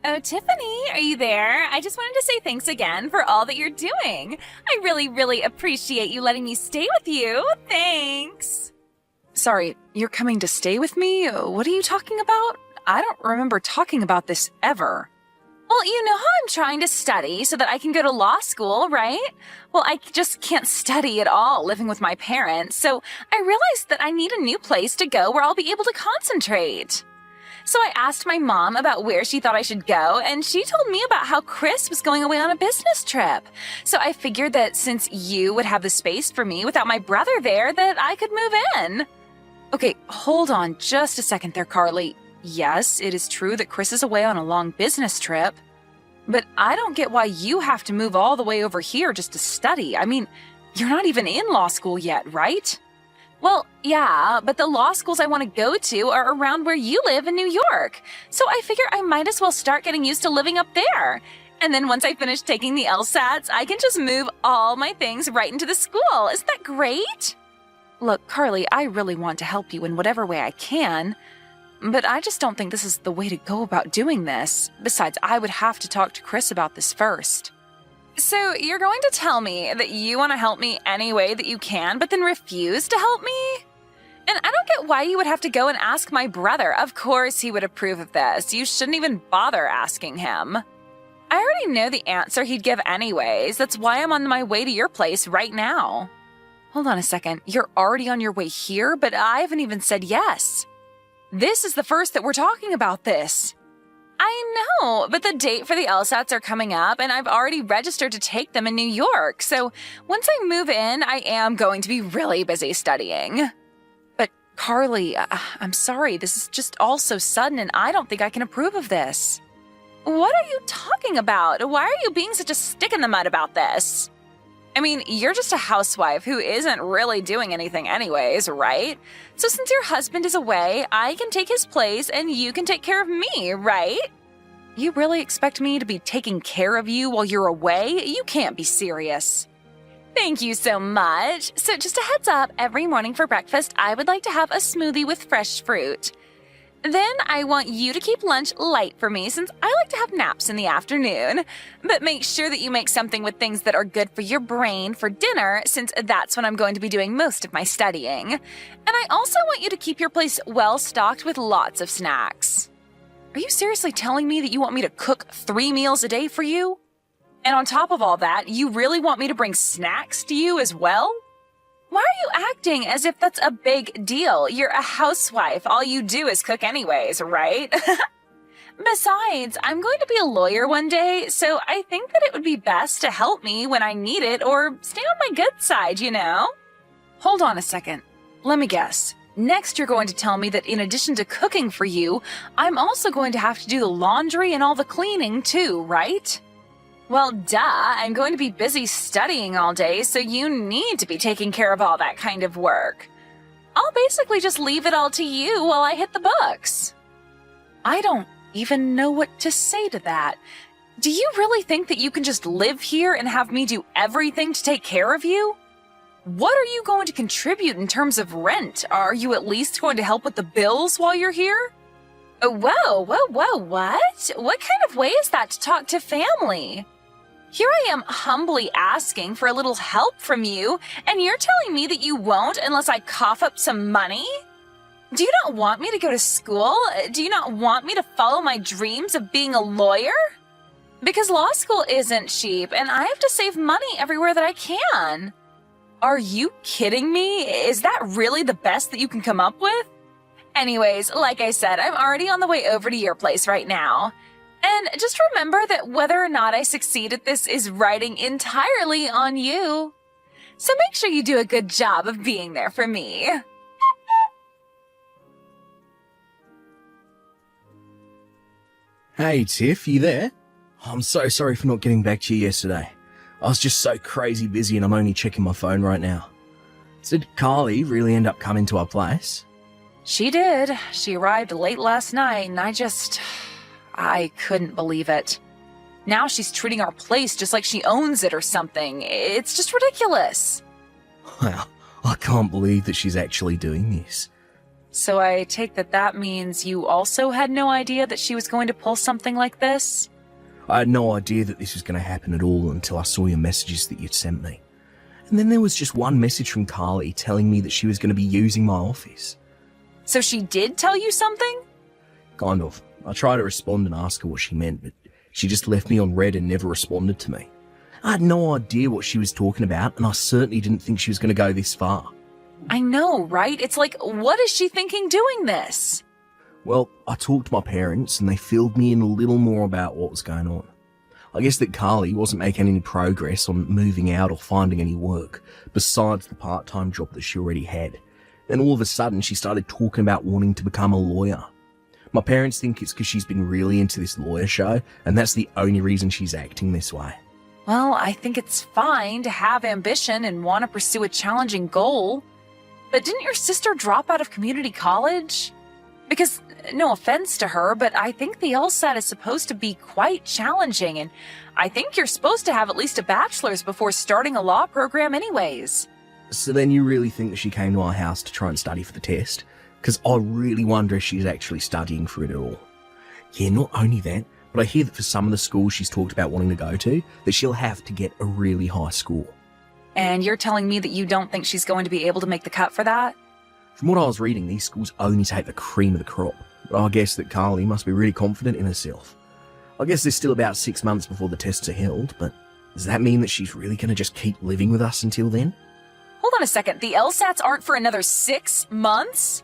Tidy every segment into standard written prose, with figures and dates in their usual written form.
Oh, Tiffany, are you there? I just wanted to say thanks again for all that you're doing. I really, really appreciate you letting me stay with you. Thanks. Sorry, you're coming to stay with me? What are you talking about? I don't remember talking about this ever. Well, you know how I'm trying to study so that I can go to law school, right? Well, I just can't study at all living with my parents, so I realized that I need a new place to go where I'll be able to concentrate. So I asked my mom about where she thought I should go, and she told me about how Chris was going away on a business trip. So I figured that since you would have the space for me without my brother there, that I could move in. Okay, hold on just a second there, Carly. Yes, it is true that Chris is away on a long business trip, but I don't get why you have to move all the way over here just to study. I mean, you're not even in law school yet, right? Well, yeah, but the law schools I want to go to are around where you live in New York. So I figure I might as well start getting used to living up there. And then once I finish taking the LSATs, I can just move all my things right into the school. Isn't that great? Look, Carly, I really want to help you in whatever way I can, but I just don't think this is the way to go about doing this. Besides, I would have to talk to Chris about this first. So you're going to tell me that you want to help me any way that you can, but then refuse to help me? And I don't get why you would have to go and ask my brother. Of course he would approve of this. You shouldn't even bother asking him. I already know the answer he'd give anyways. That's why I'm on my way to your place right now. Hold on a second. You're already on your way here, but I haven't even said yes. This is the first that we're talking about this. I know, but the date for the LSATs are coming up, and I've already registered to take them in New York. So once I move in, I am going to be really busy studying. But Carly, I'm sorry. This is just all so sudden, and I don't think I can approve of this. What are you talking about? Why are you being such a stick in the mud about this? I mean, you're just a housewife who isn't really doing anything anyways, right? So since your husband is away, I can take his place and you can take care of me, right? You really expect me to be taking care of you while you're away? You can't be serious. Thank you so much. So just a heads up, every morning for breakfast, I would like to have a smoothie with fresh fruit. Then I want you to keep lunch light for me since I like to have naps in the afternoon. But make sure that you make something with things that are good for your brain for dinner since that's when I'm going to be doing most of my studying. And I also want you to keep your place well stocked with lots of snacks. Are you seriously telling me that you want me to cook 3 meals a day for you? And on top of all that, you really want me to bring snacks to you as well? Why are you acting as if that's a big deal? You're a housewife. All you do is cook anyways, right? Besides, I'm going to be a lawyer one day, so I think that it would be best to help me when I need it or stay on my good side, you know? Hold on a second. Let me guess. Next, you're going to tell me that in addition to cooking for you, I'm also going to have to do the laundry and all the cleaning too, right? Well, duh, I'm going to be busy studying all day, so you need to be taking care of all that kind of work. I'll basically just leave it all to you while I hit the books. I don't even know what to say to that. Do you really think that you can just live here and have me do everything to take care of you? What are you going to contribute in terms of rent? Are you at least going to help with the bills while you're here? Whoa, what? What kind of way is that to talk to family? Here I am humbly asking for a little help from you, and you're telling me that you won't unless I cough up some money? Do you not want me to go to school? Do you not want me to follow my dreams of being a lawyer? Because law school isn't cheap, and I have to save money everywhere that I can. Are you kidding me? Is that really the best that you can come up with? Anyways, like I said, I'm already on the way over to your place right now. And just remember that whether or not I succeed at this is riding entirely on you. So make sure you do a good job of being there for me. Hey Tiff, you there? I'm so sorry for not getting back to you yesterday. I was just so crazy busy and I'm only checking my phone right now. Did Carly really end up coming to our place? She did. She arrived late last night and I couldn't believe it. Now she's treating our place just like she owns it or something. It's just ridiculous. Well, I can't believe that she's actually doing this. So I take that means you also had no idea that she was going to pull something like this? I had no idea that this was going to happen at all until I saw your messages that you'd sent me. And then there was just one message from Carly telling me that she was going to be using my office. So she did tell you something? Kind of. I tried to respond and ask her what she meant, but she just left me on red and never responded to me. I had no idea what she was talking about, and I certainly didn't think she was going to go this far. I know, right? It's like, what is she thinking doing this? Well, I talked to my parents, and they filled me in a little more about what was going on. I guess that Carly wasn't making any progress on moving out or finding any work, besides the part-time job that she already had. Then all of a sudden, she started talking about wanting to become a lawyer. My parents think it's because she's been really into this lawyer show, and that's the only reason she's acting this way. Well, I think it's fine to have ambition and want to pursue a challenging goal. But didn't your sister drop out of community college? Because, no offense to her, but I think the LSAT is supposed to be quite challenging, and I think you're supposed to have at least a bachelor's before starting a law program anyways. So then you really think that she came to our house to try and study for the test? Because I really wonder if she's actually studying for it at all. Yeah, not only that, but I hear that for some of the schools she's talked about wanting to go to, that she'll have to get a really high score. And you're telling me that you don't think she's going to be able to make the cut for that? From what I was reading, these schools only take the cream of the crop, but I guess that Carly must be really confident in herself. I guess there's still about 6 months before the tests are held, but does that mean that she's really going to just keep living with us until then? Hold on a second, the LSATs aren't for another 6 months?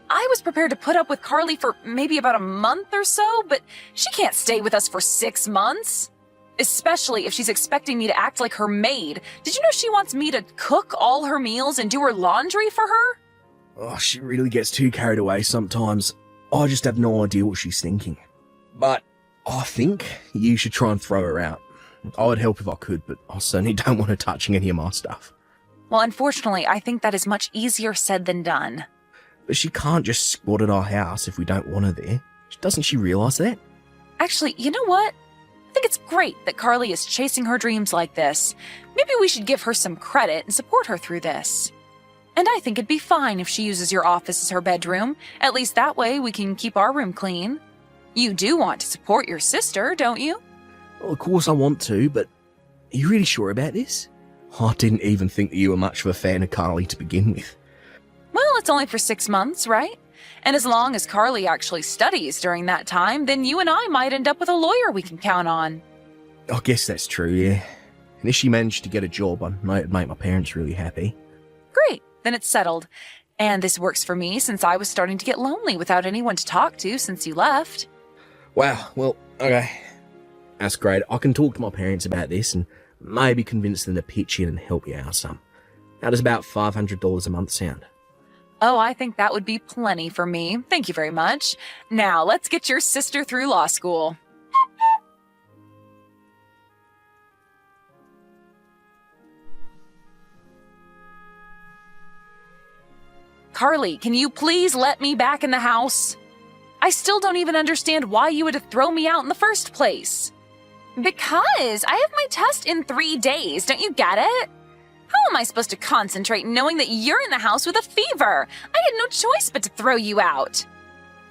I was prepared to put up with Carly for maybe about a month or so, but she can't stay with us for 6 months. Especially if she's expecting me to act like her maid. Did you know she wants me to cook all her meals and do her laundry for her? Oh, she really gets too carried away sometimes. I just have no idea what she's thinking. But I think you should try and throw her out. I would help if I could, but I certainly don't want her touching any of my stuff. Well, unfortunately, I think that is much easier said than done. But she can't just squat at our house if we don't want her there. Doesn't she realise that? Actually, you know what? I think it's great that Carly is chasing her dreams like this. Maybe we should give her some credit and support her through this. And I think it'd be fine if she uses your office as her bedroom. At least that way we can keep our room clean. You do want to support your sister, don't you? Well, of course I want to, but are you really sure about this? I didn't even think that you were much of a fan of Carly to begin with. Well, it's only for 6 months, right? And as long as Carly actually studies during that time, then you and I might end up with a lawyer we can count on. I guess that's true, yeah. And if she managed to get a job, I know it'd make my parents really happy. Great, then it's settled. And this works for me since I was starting to get lonely without anyone to talk to since you left. Wow, well, okay. That's great. I can talk to my parents about this and maybe convince them to pitch in and help you out some. How does about $500 a month sound? Oh, I think that would be plenty for me. Thank you very much. Now, let's get your sister through law school. Carly, can you please let me back in the house? I still don't even understand why you had to throw me out in the first place. Because I have my test in 3 days, don't you get it? How am I supposed to concentrate knowing that you're in the house with a fever? I had no choice but to throw you out.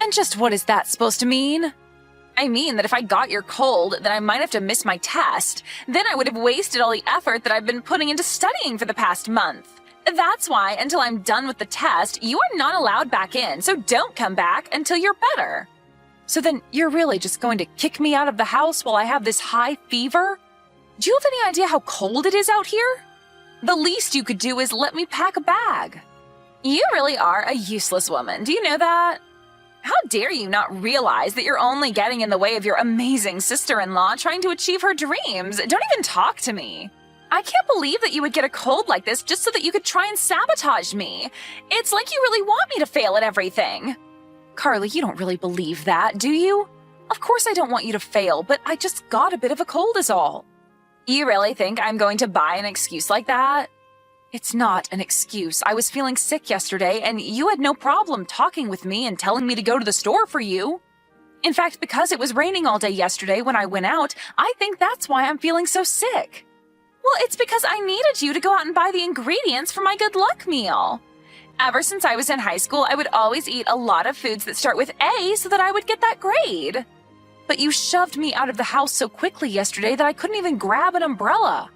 And just what is that supposed to mean? I mean that if I got your cold, then I might have to miss my test. Then I would have wasted all the effort that I've been putting into studying for the past month. That's why, until I'm done with the test, you are not allowed back in, so don't come back until you're better. So then you're really just going to kick me out of the house while I have this high fever? Do you have any idea how cold it is out here? The least you could do is let me pack a bag. You really are a useless woman. Do you know that? How dare you not realize that you're only getting in the way of your amazing sister-in-law trying to achieve her dreams? Don't even talk to me. I can't believe that you would get a cold like this just so that you could try and sabotage me. It's like you really want me to fail at everything. Carly, you don't really believe that, do you? Of course I don't want you to fail, but I just got a bit of a cold is all. You really think I'm going to buy an excuse like that? It's not an excuse. I was feeling sick yesterday, and you had no problem talking with me and telling me to go to the store for you. In fact, because it was raining all day yesterday when I went out, I think that's why I'm feeling so sick. Well, it's because I needed you to go out and buy the ingredients for my good luck meal. Ever since I was in high school, I would always eat a lot of foods that start with A so that I would get that grade. But you shoved me out of the house so quickly yesterday that I couldn't even grab an umbrella.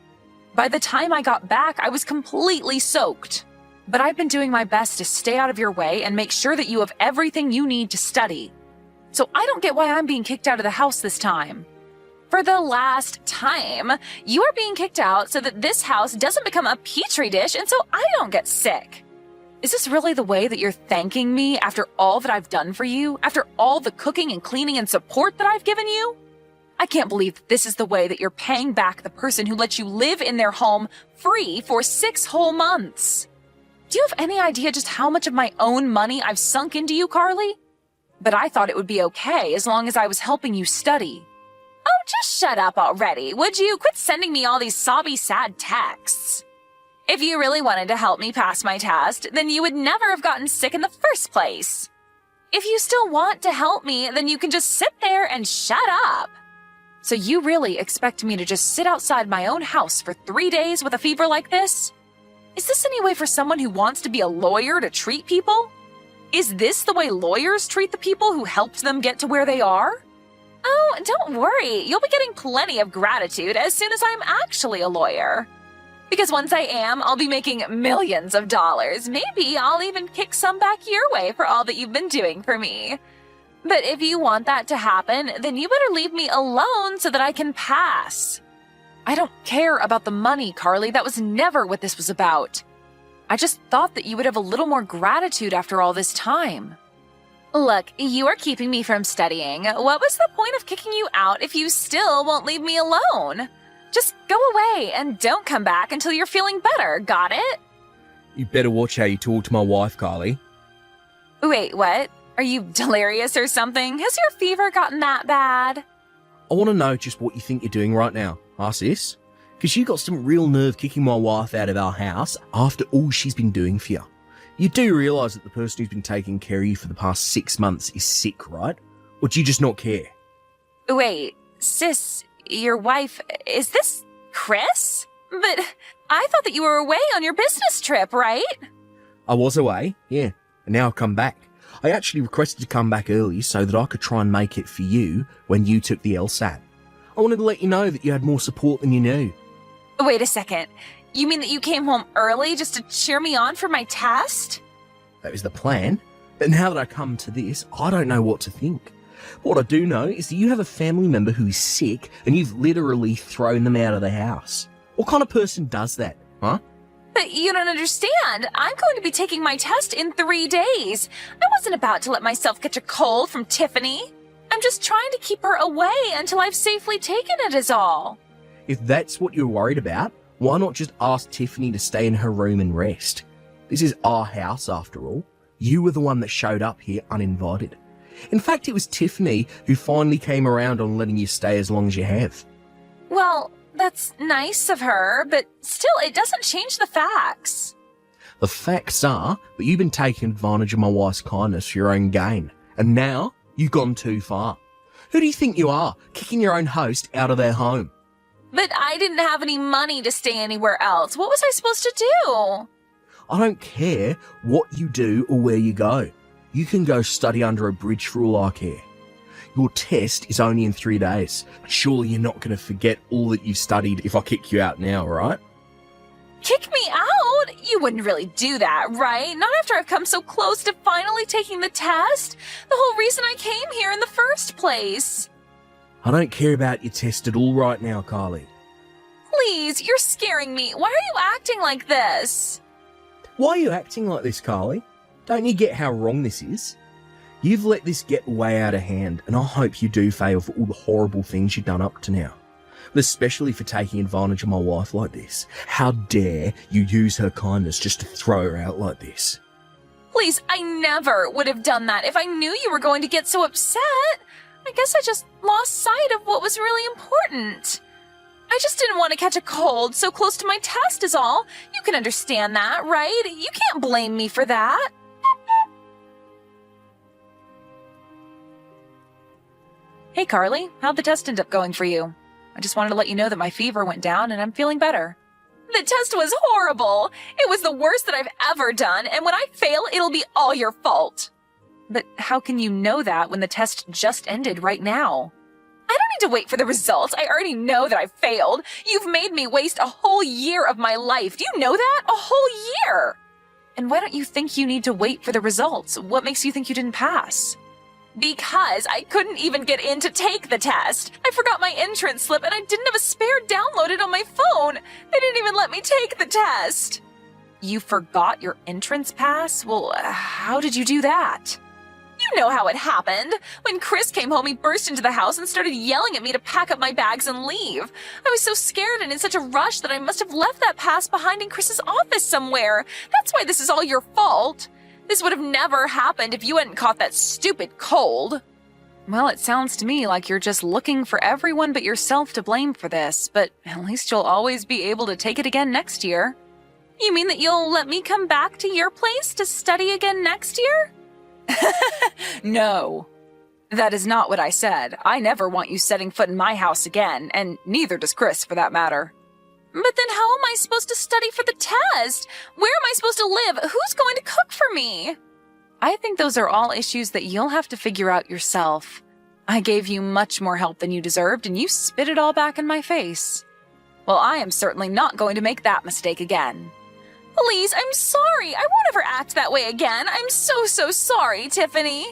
By the time I got back, I was completely soaked. But I've been doing my best to stay out of your way and make sure that you have everything you need to study. So I don't get why I'm being kicked out of the house this time. For the last time, you are being kicked out so that this house doesn't become a petri dish and so I don't get sick. Is this really the way that you're thanking me after all that I've done for you? After all the cooking and cleaning and support that I've given you? I can't believe that this is the way that you're paying back the person who let you live in their home free for 6 whole months. Do you have any idea just how much of my own money I've sunk into you, Carly? But I thought it would be okay as long as I was helping you study. Oh, just shut up already, would you? Quit sending me all these sobby, sad texts. If you really wanted to help me pass my test, then you would never have gotten sick in the first place. If you still want to help me, then you can just sit there and shut up. So you really expect me to just sit outside my own house for 3 days with a fever like this? Is this any way for someone who wants to be a lawyer to treat people? Is this the way lawyers treat the people who helped them get to where they are? Oh, don't worry. You'll be getting plenty of gratitude as soon as I'm actually a lawyer. Because once I am, I'll be making millions of dollars. Maybe I'll even kick some back your way for all that you've been doing for me. But if you want that to happen, then you better leave me alone so that I can pass. I don't care about the money, Carly. That was never what this was about. I just thought that you would have a little more gratitude after all this time. Look, you are keeping me from studying. What was the point of kicking you out if you still won't leave me alone? Just go away and don't come back until you're feeling better, got it? You better watch how you talk to my wife, Carly. Wait, what? Are you delirious or something? Has your fever gotten that bad? I want to know just what you think you're doing right now, huh, sis? Because you got some real nerve kicking my wife out of our house after all she's been doing for you. You do realise that the person who's been taking care of you for the past 6 months is sick, right? Or do you just not care? Wait, sis, your wife, is this Chris? But I thought that you were away on your business trip, right? I was away, yeah, and now I've come back. I actually requested to come back early so that I could try and make it for you when you took the LSAT. I wanted to let you know that you had more support than you knew. Wait a second. You mean that you came home early just to cheer me on for my test? That was the plan. But now that I come to this, I don't know what to think. What I do know is that you have a family member who is sick and you've literally thrown them out of the house. What kind of person does that, huh? But you don't understand. I'm going to be taking my test in 3 days. I wasn't about to let myself catch a cold from Tiffany. I'm just trying to keep her away until I've safely taken it is all. If that's what you're worried about, why not just ask Tiffany to stay in her room and rest? This is our house after all. You were the one that showed up here uninvited. In fact, it was Tiffany who finally came around on letting you stay as long as you have. Well, that's nice of her, but still, it doesn't change the facts. The facts are that you've been taking advantage of my wife's kindness for your own gain, and now you've gone too far. Who do you think you are, kicking your own host out of their home? But I didn't have any money to stay anywhere else. What was I supposed to do? I don't care what you do or where you go. You can go study under a bridge for all I care. Your test is only in 3 days. Surely you're not going to forget all that you've studied if I kick you out now, right? Kick me out? You wouldn't really do that, right? Not after I've come so close to finally taking the test. The whole reason I came here in the first place. I don't care about your test at all right now, Carly. Please, you're scaring me. Why are you acting like this? Why are you acting like this, Carly? Don't you get how wrong this is? You've let this get way out of hand, and I hope you do fail for all the horrible things you've done up to now. But especially for taking advantage of my wife like this. How dare you use her kindness just to throw her out like this? Please, I never would have done that if I knew you were going to get so upset. I guess I just lost sight of what was really important. I just didn't want to catch a cold so close to my test is all. You can understand that, right? You can't blame me for that. Hey, Carly, how'd the test end up going for you? I just wanted to let you know that my fever went down and I'm feeling better. The test was horrible. It was the worst that I've ever done, and when I fail, it'll be all your fault. But how can you know that when the test just ended right now? I don't need to wait for the results. I already know that I failed. You've made me waste a whole year of my life. Do you know that? A whole year! And why don't you think you need to wait for the results? What makes you think you didn't pass? Because I couldn't even get in to take the test. I forgot my entrance slip and I didn't have a spare downloaded on my phone. They didn't even let me take the test. You forgot your entrance pass? Well, how did you do that? You know how it happened. When Chris came home, he burst into the house and started yelling at me to pack up my bags and leave. I was so scared and in such a rush that I must have left that pass behind in Chris's office somewhere. That's why this is all your fault. This would have never happened if you hadn't caught that stupid cold. Well, it sounds to me like you're just looking for everyone but yourself to blame for this, but at least you'll always be able to take it again next year. You mean that you'll let me come back to your place to study again next year? No. That is not what I said. I never want you setting foot in my house again, and neither does Chris for that matter. But then how am I supposed to study for the test? Where am I supposed to live? Who's going to cook for me? I think those are all issues that you'll have to figure out yourself. I gave you much more help than you deserved, and you spit it all back in my face. Well, I am certainly not going to make that mistake again. Please, I'm sorry. I won't ever act that way again. I'm so sorry, Tiffany.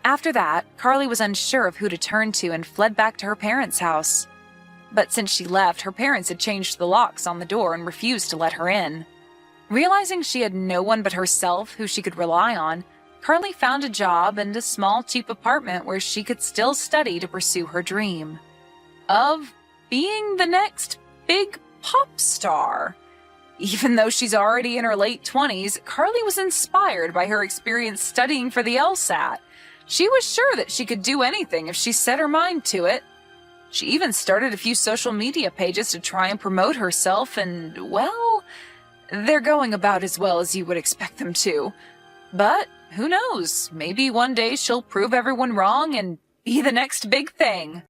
After that, Carly was unsure of who to turn to and fled back to her parents' house. But since she left, her parents had changed the locks on the door and refused to let her in. Realizing she had no one but herself who she could rely on, Carly found a job and a small, cheap apartment where she could still study to pursue her dream of being the next big pop star. Even though she's already in her late 20s, Carly was inspired by her experience studying for the LSAT. She was sure that she could do anything if she set her mind to it. She even started a few social media pages to try and promote herself, and, well, they're going about as well as you would expect them to. But who knows? Maybe one day she'll prove everyone wrong and be the next big thing.